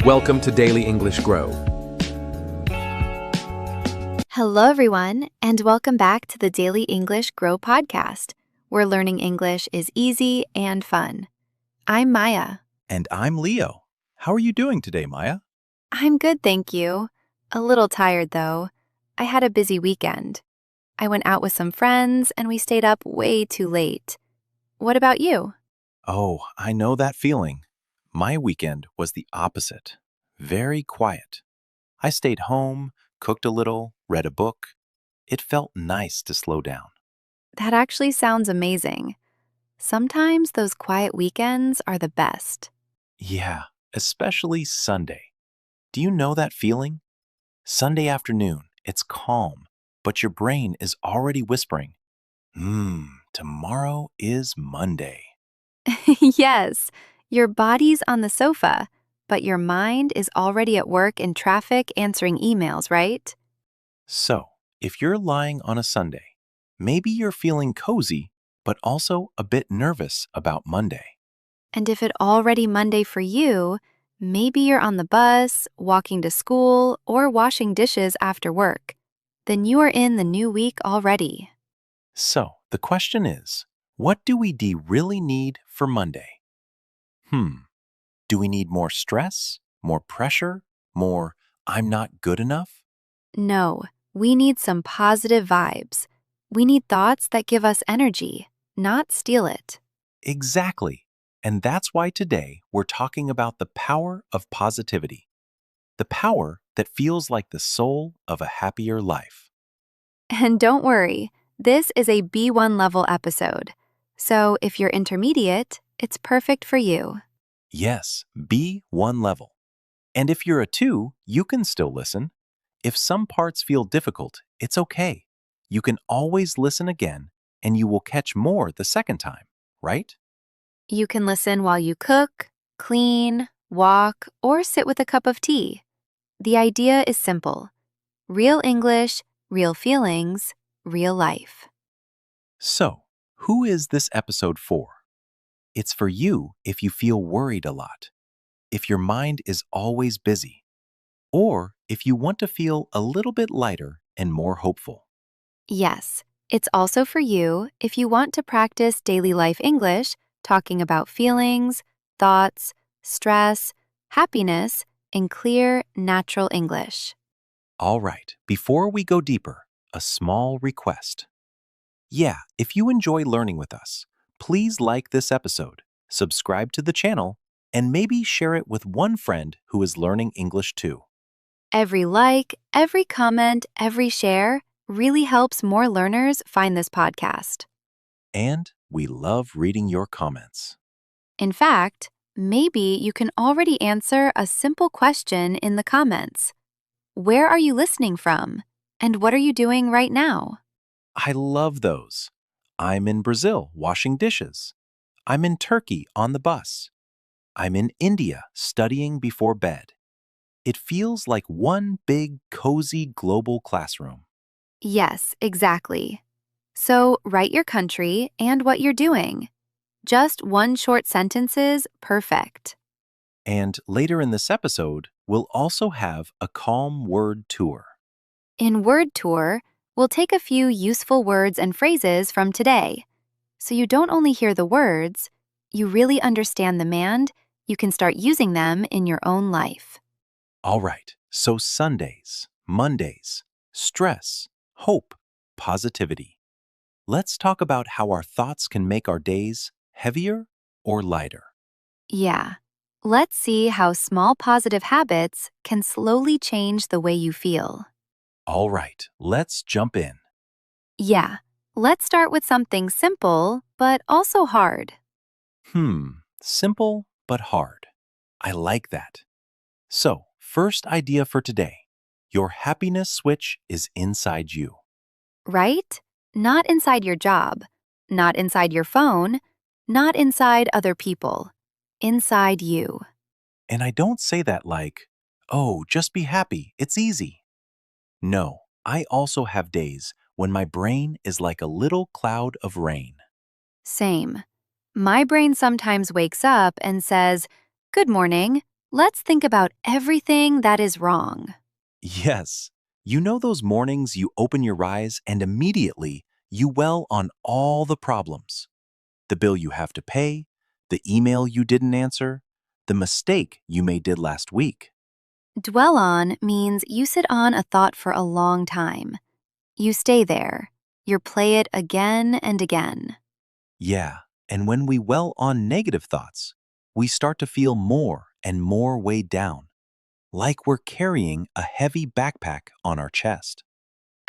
Welcome to Daily English Grow. Hello, everyone, and welcome back to the Daily English Grow podcast, where learning English is easy and fun. I'm Maya. And I'm Leo. How are you doing today, Maya? I'm good, thank you. A little tired, though. I had a busy weekend. I went out with some friends, and we stayed up way too late. What about you? Oh, I know that feeling. My weekend was the opposite. Very quiet. I stayed home, cooked a little, read a book. It felt nice to slow down. That actually sounds amazing. Sometimes those quiet weekends are the best. Yeah, especially Sunday. Do you know that feeling? Sunday afternoon, it's calm, but your brain is already whispering, tomorrow is Monday. Yes, your body's on the sofa, but your mind is already at work in traffic answering emails, right? So, if you're lying on a Sunday, maybe you're feeling cozy, but also a bit nervous about Monday. And if it's already Monday for you, maybe you're on the bus, walking to school, or washing dishes after work. Then you are in the new week already. So, the question is, what do we really need for Monday? Do we need more stress, more pressure, more I'm not good enough? No, we need some positive vibes. We need thoughts that give us energy, not steal it. Exactly. And that's why today we're talking about the power of positivity, the power that feels like the soul of a happier life. And don't worry, this is a B1 level episode. So if you're intermediate, it's perfect for you. Yes, be one level. And if you're a 2, you can still listen. If some parts feel difficult, it's okay. You can always listen again, and you will catch more the second time, right? You can listen while you cook, clean, walk, or sit with a cup of tea. The idea is simple. Real English, real feelings, real life. So, who is this episode for? It's for you if you feel worried a lot, if your mind is always busy, or if you want to feel a little bit lighter and more hopeful. Yes, it's also for you if you want to practice daily life English, talking about feelings, thoughts, stress, happiness, in clear, natural English. All right, before we go deeper, a small request. Yeah, if you enjoy learning with us, please like this episode, subscribe to the channel, and maybe share it with one friend who is learning English too. Every like, every comment, every share really helps more learners find this podcast. And we love reading your comments. In fact, maybe you can already answer a simple question in the comments. Where are you listening from? And what are you doing right now? I love those. I'm in Brazil washing dishes. I'm in Turkey on the bus. I'm in India studying before bed. It feels like one big, cozy global classroom. Yes, exactly. So write your country and what you're doing. Just one short sentence is perfect. And later in this episode, we'll also have a calm word tour. In Word Tour, we'll take a few useful words and phrases from today. So you don't only hear the words, you really understand them and you can start using them in your own life. All right, so Sundays, Mondays, stress, hope, positivity. Let's talk about how our thoughts can make our days heavier or lighter. Yeah. Let's see how small positive habits can slowly change the way you feel. All right, let's jump in. Yeah. Let's start with something simple, but also hard. Simple but hard. I like that. So, first idea for today. Your happiness switch is inside you. Right? Not inside your job, not inside your phone, not inside other people. Inside you. And I don't say that like, oh, just be happy, it's easy. No, I also have days when my brain is like a little cloud of rain. Same. My brain sometimes wakes up and says, "Good morning," Let's think about everything that is wrong. Yes, you know those mornings you open your eyes and immediately you well on all the problems. The bill you have to pay, the email you didn't answer, the mistake you did last week. Dwell on means you sit on a thought for a long time. You stay there. You play it again and again. Yeah, and when we well on negative thoughts, we start to feel more and more weighed down, like we're carrying a heavy backpack on our chest.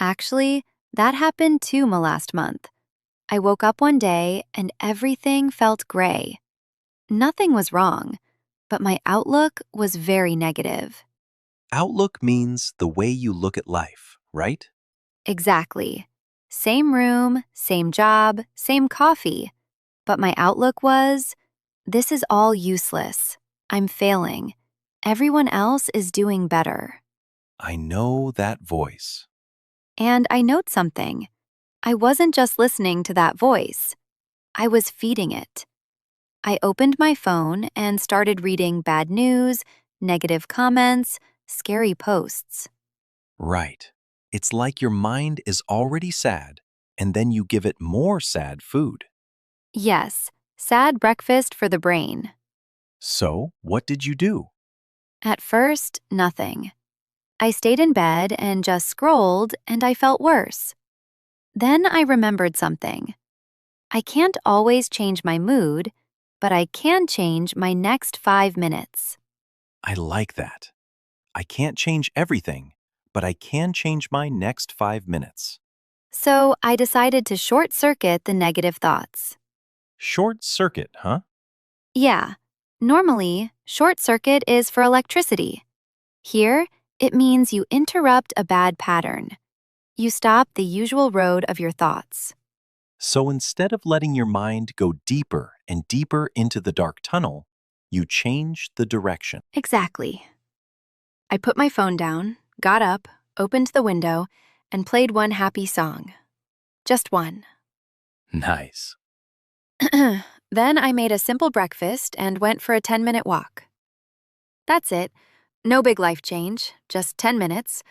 Actually, that happened too last month. I woke up one day and everything felt gray. Nothing was wrong, but my outlook was very negative. Outlook means the way you look at life, right? Exactly. Same room, same job, same coffee. But my outlook was, this is all useless. I'm failing. Everyone else is doing better. I know that voice. And I note something. I wasn't just listening to that voice. I was feeding it. I opened my phone and started reading bad news, negative comments, scary posts. Right. It's like your mind is already sad, and then you give it more sad food. Yes, sad breakfast for the brain. So, what did you do? At first, nothing. I stayed in bed and just scrolled, and I felt worse. Then I remembered something. I can't always change my mood, but I can change my next 5 minutes. I like that. I can't change everything, but I can change my next 5 minutes. So I decided to short circuit the negative thoughts. Short circuit, huh? Yeah, normally, short circuit is for electricity. Here, it means you interrupt a bad pattern. You stop the usual road of your thoughts. So instead of letting your mind go deeper and deeper into the dark tunnel, you change the direction. Exactly. I put my phone down, got up, opened the window, and played one happy song. Just one. Nice. Then I made a simple breakfast and went for a 10-minute walk. That's it. No big life change, just 10 minutes.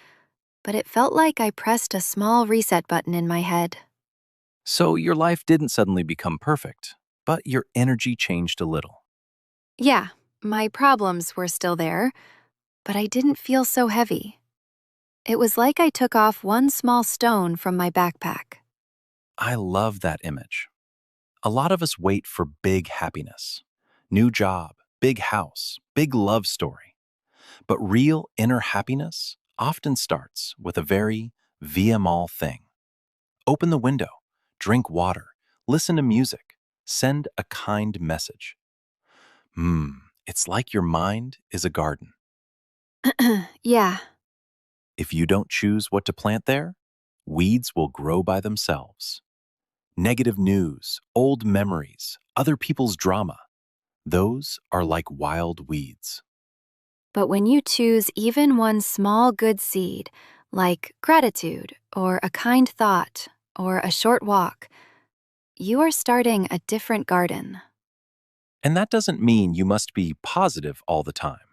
But it felt like I pressed a small reset button in my head. So your life didn't suddenly become perfect, but your energy changed a little. Yeah, my problems were still there, but I didn't feel so heavy. It was like I took off one small stone from my backpack. I love that image. A lot of us wait for big happiness. New job, big house, big love story. But real inner happiness often starts with a very VMall thing. Open the window, drink water, listen to music, send a kind message. It's like your mind is a garden. Yeah, If you don't choose what to plant there, weeds will grow by themselves. Negative news, old memories, other people's drama, those are like wild weeds. but when you choose even one small good seed, like gratitude or a kind thought or a short walk, you are starting a different garden. And that doesn't mean you must be positive all the time.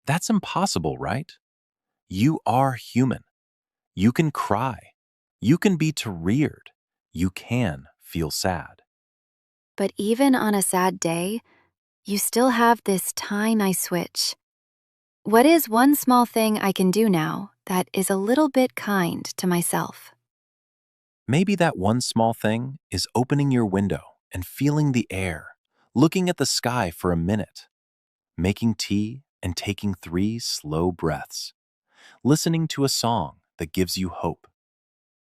That's impossible, right? You are human. You can cry. You can be tired. You can feel sad. But even on a sad day, you still have this tiny switch. What is one small thing I can do now that is a little bit kind to myself? Maybe that one small thing is opening your window and feeling the air, looking at the sky for a minute, making tea and taking 3 slow breaths, listening to a song that gives you hope.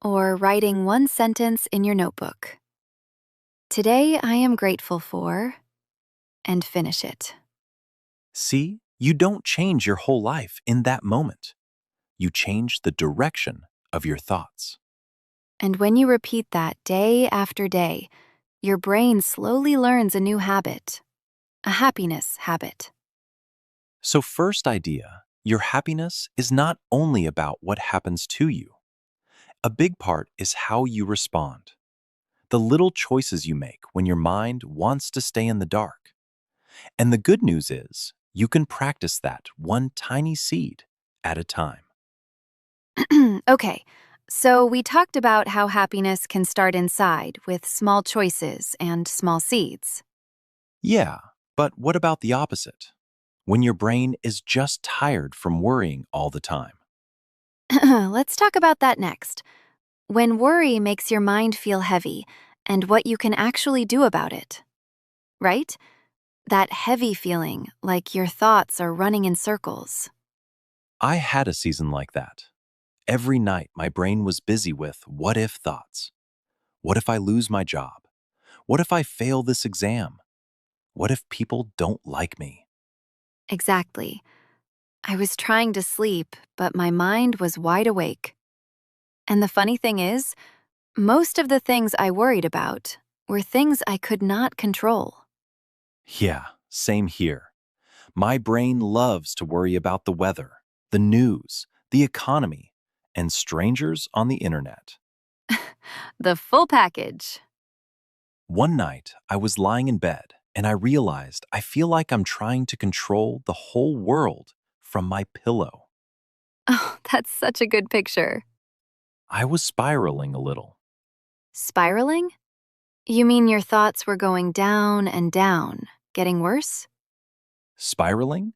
Or writing one sentence in your notebook. Today I am grateful for, and finish it. See, you don't change your whole life in that moment. You change the direction of your thoughts. And when you repeat that day after day, your brain slowly learns a new habit, a happiness habit. So first idea, your happiness is not only about what happens to you. A big part is how you respond. The little choices you make when your mind wants to stay in the dark. And the good news is, You can practice that one tiny seed at a time. Okay, so we talked about how happiness can start inside with small choices and small seeds. Yeah, but what about the opposite? When your brain is just tired from worrying all the time. Let's talk about that next. When worry makes your mind feel heavy and what you can actually do about it, right? That heavy feeling, like your thoughts are running in circles. I had a season like that. Every night, my brain was busy with what if thoughts. What if I lose my job? What if I fail this exam? What if people don't like me? Exactly. I was trying to sleep, but my mind was wide awake. And the funny thing is, most of the things I worried about were things I could not control. Yeah, same here. My brain loves to worry about the weather, the news, the economy, and strangers on the internet. The full package. One night, I was lying in bed and I realized I feel like I'm trying to control the whole world from my pillow. Oh, that's such a good picture. I was spiraling a little. Spiraling? You mean your thoughts were going down and down, getting worse? Spiraling?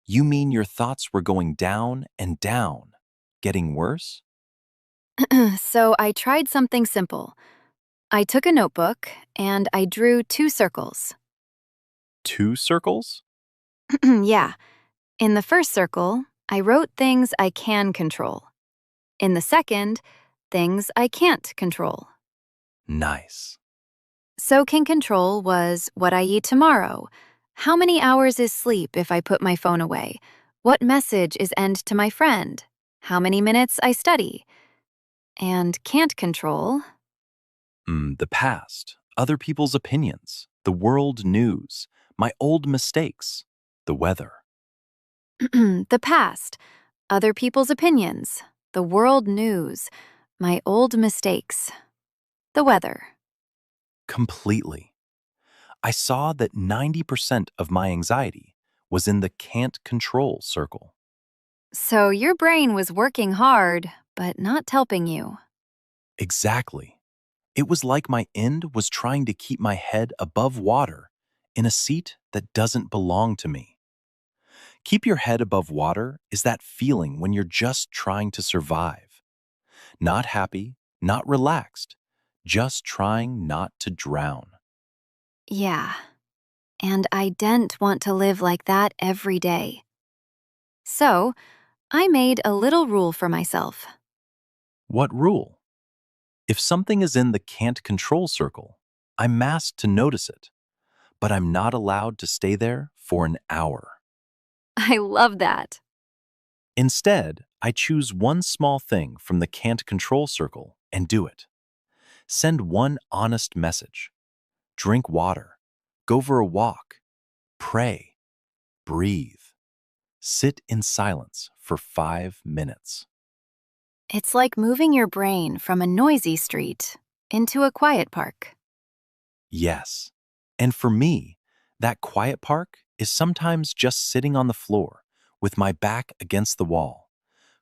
You mean your thoughts were going down and down, getting worse? So I tried something simple. I took a notebook and I drew two circles. Two circles? Yeah. In the first circle, I wrote things I can control. In the second, things I can't control. Nice. So can control was what I eat tomorrow. How many hours is sleep if I put my phone away? What message is end to my friend? How many minutes I study? And can't control. The past, other people's opinions, the world news, my old mistakes, the weather. The past, other people's opinions, the world news, my old mistakes, the weather. Completely. I saw that 90% of my anxiety was in the can't control circle. So your brain was working hard, but not helping you. Exactly. It was like my end was trying to keep my head above water in a seat that doesn't belong to me. Keep your head above water is that feeling when you're just trying to survive. Not happy, not relaxed, just trying not to drown. Yeah, and I didn't want to live like that every day. So, I made a little rule for myself. What rule? If something is in the can't control circle, I'm masked to notice it, but I'm not allowed to stay there for an hour. I love that. Instead, I choose one small thing from the can't control circle and do it. Send one honest message. Drink water. Go for a walk. Pray. Breathe. Sit in silence for 5 minutes. It's like moving your brain from a noisy street into a quiet park. Yes. And for me, that quiet park is sometimes just sitting on the floor with my back against the wall,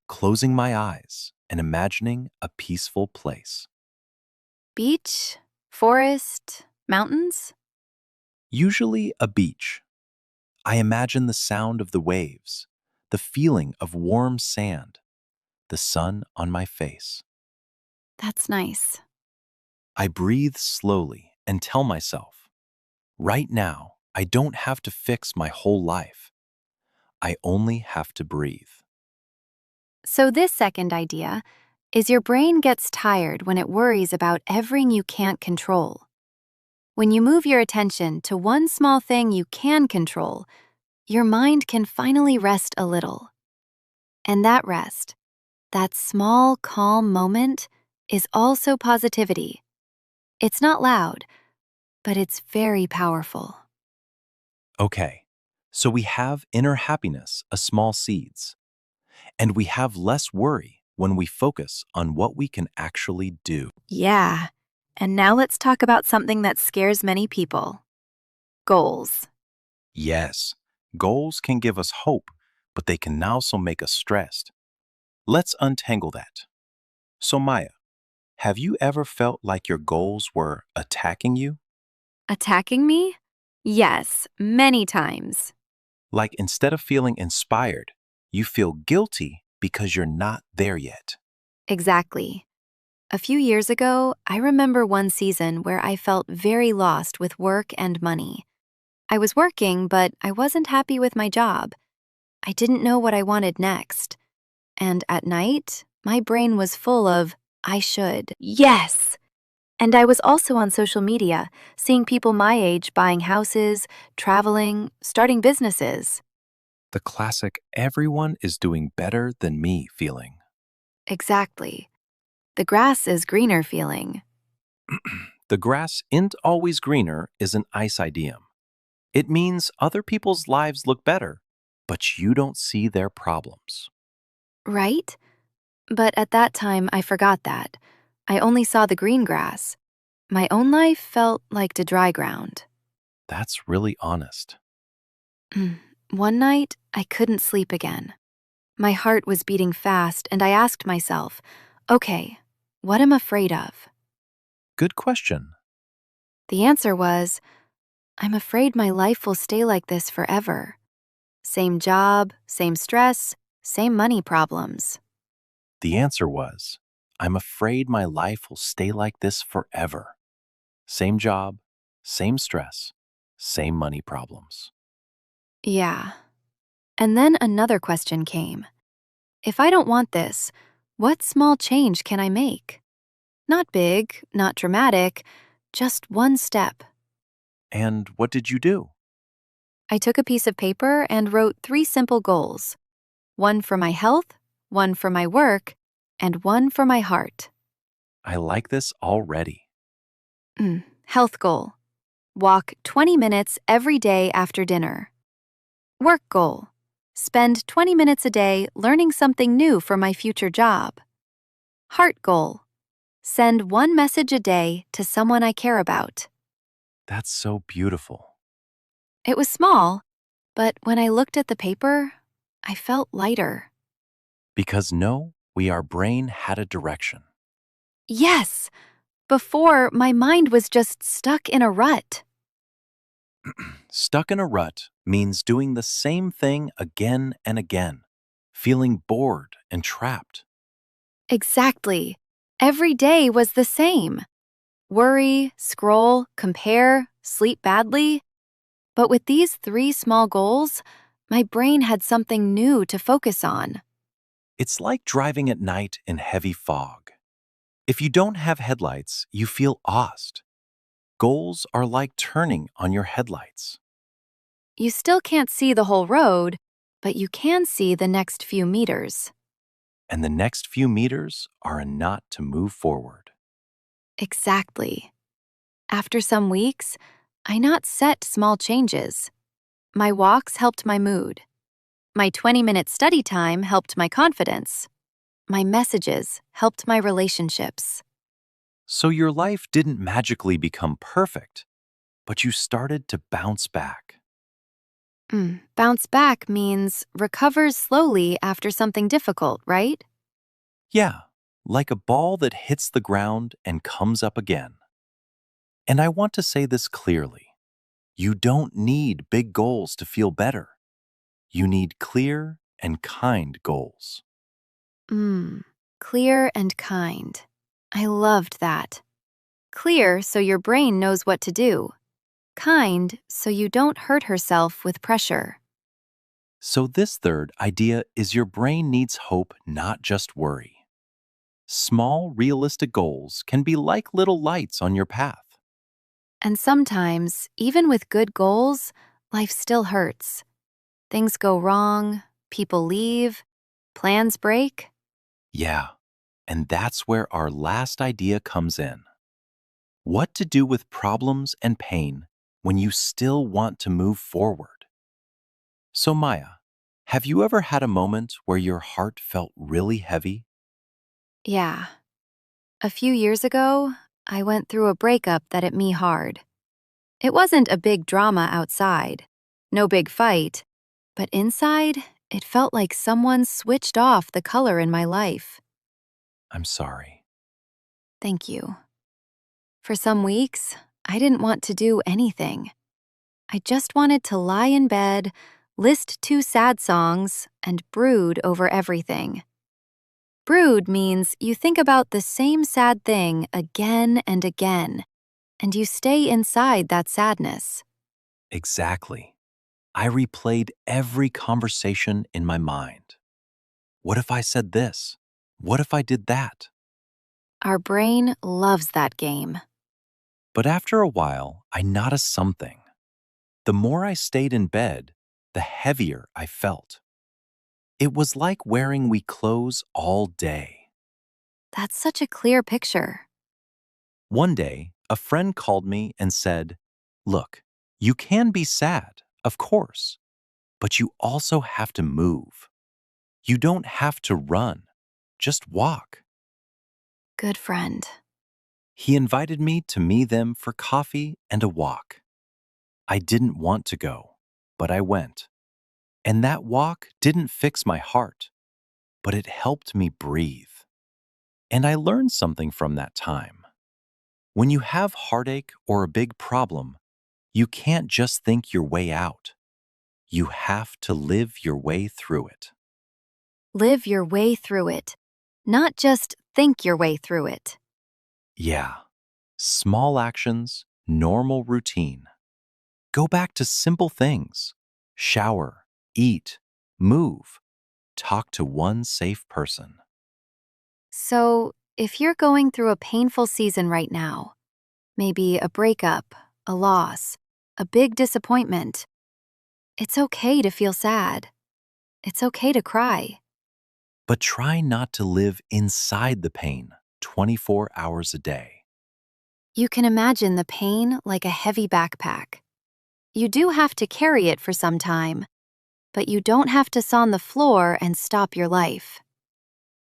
closing my eyes and imagining a peaceful place. Beach, forest, mountains? Usually a beach. I imagine the sound of the waves, the feeling of warm sand, the sun on my face. That's nice. I breathe slowly and tell myself, right now, I don't have to fix my whole life. I only have to breathe. So, this second idea is your brain gets tired when it worries about everything you can't control. When you move your attention to one small thing you can control, your mind can finally rest a little. And that rest, that small, calm moment, is also positivity. It's not loud, but it's very powerful. Okay, so we have inner happiness, a small seeds, and we have less worry when we focus on what we can actually do. Yeah. And now let's talk about something that scares many people: goals. Yes, Goals can give us hope, but they can also make us stressed. Let's untangle that. So, Maya, have you ever felt like your goals were attacking you? Attacking me? Yes, many times. Like instead of feeling inspired, you feel guilty because you're not there yet. Exactly. A few years ago, I remember one season where I felt very lost with work and money. I was working, but I wasn't happy with my job. I didn't know what I wanted next. And at night, my brain was full of, I should. Yes! And I was also on social media, seeing people my age buying houses, traveling, starting businesses. The classic everyone is doing better than me feeling. Exactly. The grass is greener feeling. The grass isn't always greener is an ice idiom. It means other people's lives look better, but you don't see their problems. Right? But at that time, I forgot that. I only saw the green grass. My own life felt like the dry ground. That's really honest. One night, I couldn't sleep again. My heart was beating fast, and I asked myself, okay, what am I afraid of? Good question. The answer was, I'm afraid my life will stay like this forever. Same job, same stress, same money problems. The answer was, I'm afraid my life will stay like this forever. Same job, same stress, same money problems. Yeah. And then another question came. If I don't want this, what small change can I make? Not big, not dramatic, just one step. And what did you do? I took a piece of paper and wrote 3 simple goals. One for my health, one for my work, and one for my heart. I like this already. Health goal. Walk 20 minutes every day after dinner. Work goal. Spend 20 minutes a day learning something new for my future job. Heart goal. Send one message a day to someone I care about. That's so beautiful. It was small, but when I looked at the paper, I felt lighter. Because no, our brain had a direction. Yes! Before, my mind was just stuck in a rut. Stuck in a rut means doing the same thing again and again, feeling bored and trapped. Exactly. Every day was the same. Worry, scroll, compare, sleep badly. But with these 3 small goals, my brain had something new to focus on. It's like driving at night in heavy fog. If you don't have headlights, you feel lost. Goals are like turning on your headlights. You still can't see the whole road, but you can see the next few meters. And the next few meters are a knot to move forward. Exactly. After some weeks, I not set small changes. My walks helped my mood. My 20-minute study time helped my confidence. My messages helped my relationships. So your life didn't magically become perfect, but you started to bounce back. Bounce back means recovers slowly after something difficult, right? Yeah, like a ball that hits the ground and comes up again. And I want to say this clearly. You don't need big goals to feel better. You need clear and kind goals. Clear and kind. I loved that. Clear so your brain knows what to do. Kind so you don't hurt herself with pressure. So this third idea is your brain needs hope, not just worry. Small, realistic goals can be like little lights on your path. And sometimes, even with good goals, life still hurts. Things go wrong, people leave, plans break. Yeah, and that's where our last idea comes in. What to do with problems and pain when you still want to move forward? So, Maya, have you ever had a moment where your heart felt really heavy? Yeah. A few years ago, I went through a breakup that hit me hard. It wasn't a big drama outside. No big fight. but inside, it felt like someone switched off the color in my life. I'm sorry. Thank you. For some weeks, I didn't want to do anything. I just wanted to lie in bed, list two sad songs, and brood over everything. Brood means you think about the same sad thing again and again, and you stay inside that sadness. Exactly. I replayed every conversation in my mind. What if I said this? What if I did that? Our brain loves that game. But after a while, I noticed something. The more I stayed in bed, the heavier I felt. It was like wearing weak clothes all day. That's such a clear picture. One day, a friend called me and said, "Look, you can be sad, of course, but you also have to move. You don't have to run, just walk." Good friend. He invited me to meet them for coffee and a walk. I didn't want to go, but I went. And that walk didn't fix my heart, but it helped me breathe. And I learned something from that time. When you have heartache or a big problem, you can't just think your way out. You have to live your way through it. Live your way through it, not just think your way through it. Yeah. Small actions, normal routine. Go back to simple things. Shower, eat, move, talk to one safe person. So, if you're going through a painful season right now, maybe a breakup, a loss, a big disappointment, it's okay to feel sad. It's okay to cry. But try not to live inside the pain 24 hours a day. You can imagine the pain like a heavy backpack. You do have to carry it for some time, but you don't have to sit on the floor and stop your life.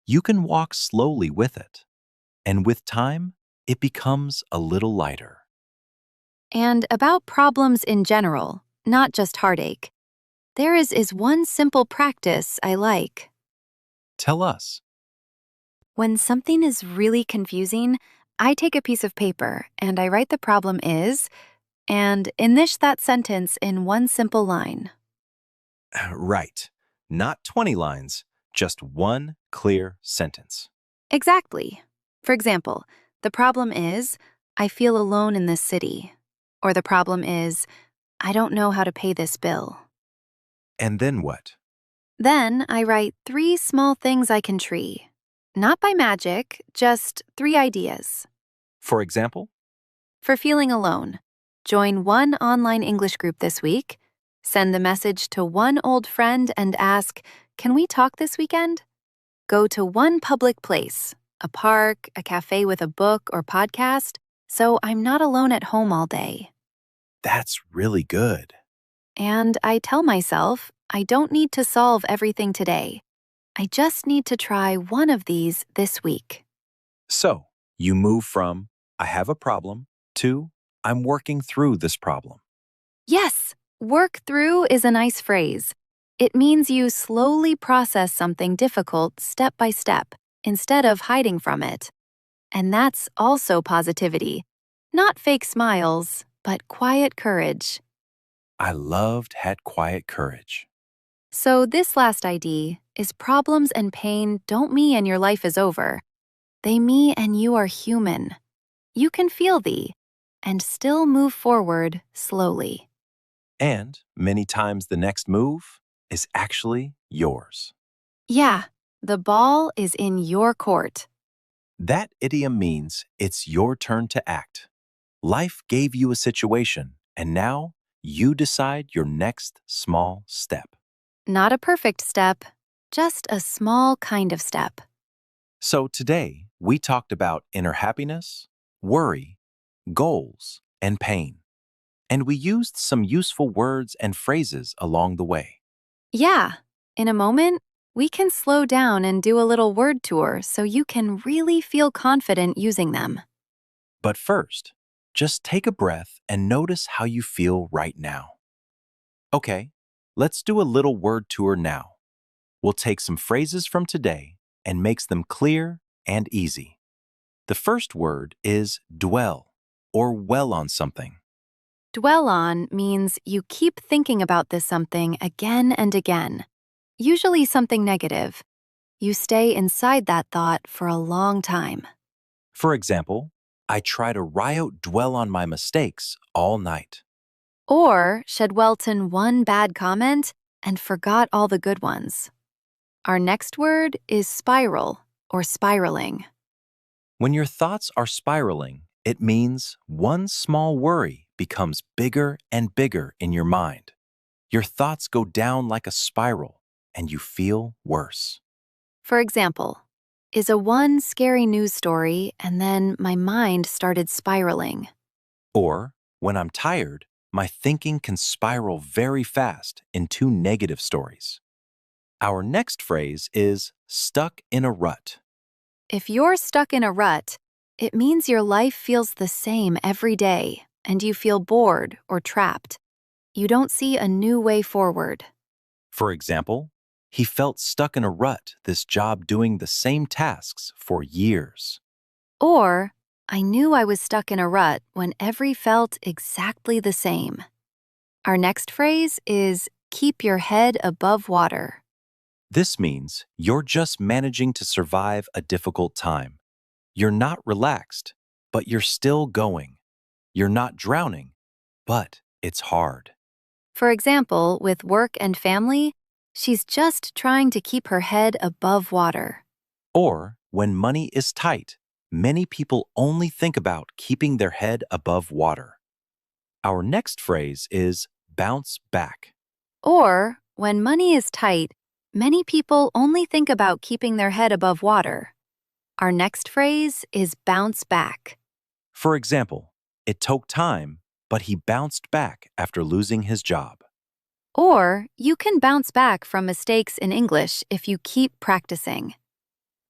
You can walk slowly with it, and with time, it becomes a little lighter. And about problems in general, not just heartache, there is one simple practice I like. Tell us. When something is really confusing, I take a piece of paper and I write the problem is, and finish that sentence in one simple line. Right. Not 20 lines, just one clear sentence. Exactly. For example, the problem is, I feel alone in this city. Or the problem is, I don't know how to pay this bill. And then what? Then I write 3 small things I can tree. Not by magic, just 3 ideas. For example, For feeling alone, join one online English group this week, send the message to one old friend and ask, "Can we talk this weekend?" Go to one public place, a park, a cafe with a book or podcast, so I'm not alone at home all day. that's really good. And I tell myself I don't need to solve everything today. I just need to try one of these this week. So, you move from, I have a problem, to, I'm working through this problem. Yes, work through is a nice phrase. It means you slowly process something difficult step by step instead of hiding from it. And that's also positivity. Not fake smiles, but quiet courage. I loved had quiet courage. So this last idea is problems and pain don't mean your life is over. They mean and you are human. You can feel thee and still move forward slowly. And many times the next move is actually yours. Yeah, the ball is in your court. That idiom means it's your turn to act. Life gave you a situation, and now you decide your next small step. Not a perfect step, just a small kind of step. So today, we talked about inner happiness, worry, goals, and pain. And we used some useful words and phrases along the way. Yeah, in a moment, we can slow down and do a little word tour so you can really feel confident using them. But first, just take a breath and notice how you feel right now. Okay, Let's do a little word tour now. We'll take some phrases from today and make them clear and easy. The first word is dwell, or dwell on something. Dwell on means you keep thinking about this something again and again, usually something negative. You stay inside that thought for a long time. For example, I try to riot dwell on my mistakes all night. Or shed Welton one bad comment and forgot all the good ones. Our next word is spiral or spiraling. When your thoughts are spiraling, it means one small worry becomes bigger and bigger in your mind. Your thoughts go down like a spiral, and you feel worse. For example, is a one scary news story and then my mind started spiraling. Or, when I'm tired, my thinking can spiral very fast into negative stories. Our next phrase is stuck in a rut. If you're stuck in a rut, it means your life feels the same every day and you feel bored or trapped. You don't see a new way forward. For example, he felt stuck in a rut, this job doing the same tasks for years. Or, I knew I was stuck in a rut when every felt exactly the same. Our next phrase is keep your head above water. This means you're just managing to survive a difficult time. You're not relaxed, but you're still going. You're not drowning, but it's hard. For example, with work and family, she's just trying to keep her head above water. Or, when money is tight, many people only think about keeping their head above water. Our next phrase is bounce back. Or, when money is tight, many people only think about keeping their head above water. Our next phrase is bounce back. For example, it took time, but he bounced back after losing his job. Or, you can bounce back from mistakes in English if you keep practicing.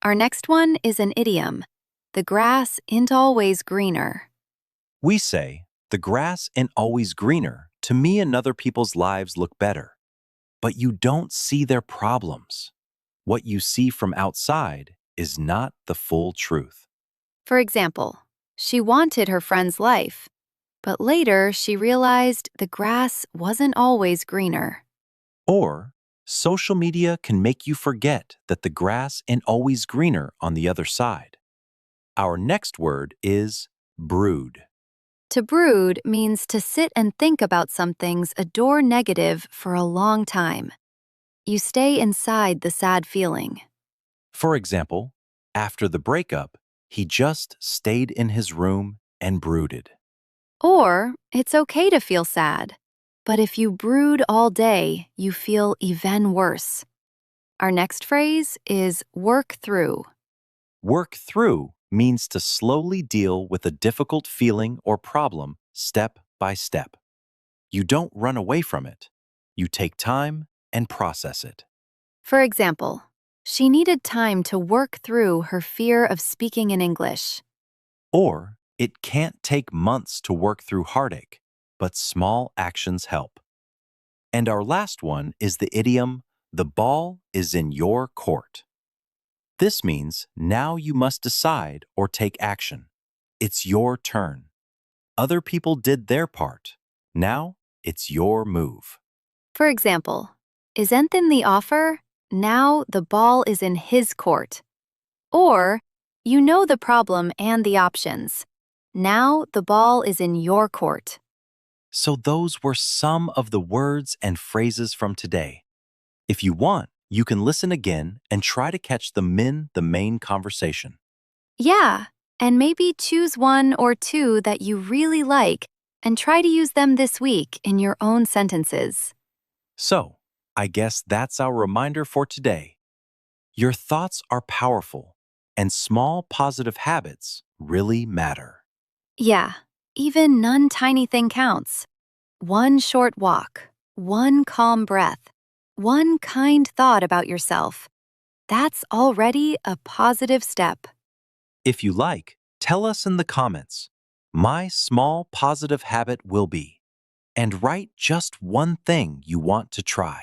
Our next one is an idiom. The grass ain't always greener. We say, the grass ain't always greener. To me and other people's lives look better. But you don't see their problems. What you see from outside is not the full truth. For example, she wanted her friend's life, but later she realized the grass wasn't always greener. Or, social media can make you forget that the grass ain't always greener on the other side. Our next word is brood. To brood means to sit and think about something's adore negative for a long time. You stay inside the sad feeling. For example, after the breakup, he just stayed in his room and brooded. Or, it's okay to feel sad, but if you brood all day, you feel even worse. Our next phrase is work through. Work through means to slowly deal with a difficult feeling or problem step by step. You don't run away from it. You take time and process it. For example, she needed time to work through her fear of speaking in English. Or, it can't take months to work through heartache, but small actions help. And our last one is the idiom, the ball is in your court. This means now you must decide or take action. It's your turn. Other people did their part. Now it's your move. For example, isn't in the offer? Now the ball is in his court. Or, you know the problem and the options. Now the ball is in your court. So those were some of the words and phrases from today. If you want, you can listen again and try to catch them in the main conversation. Yeah, and maybe choose one or two that you really like and try to use them this week in your own sentences. So, I guess that's our reminder for today. Your thoughts are powerful, and small positive habits really matter. Yeah, even none tiny thing counts. One short walk, one calm breath, one kind thought about yourself. That's already a positive step. If you like, tell us in the comments. My small positive habit will be. and write just one thing you want to try.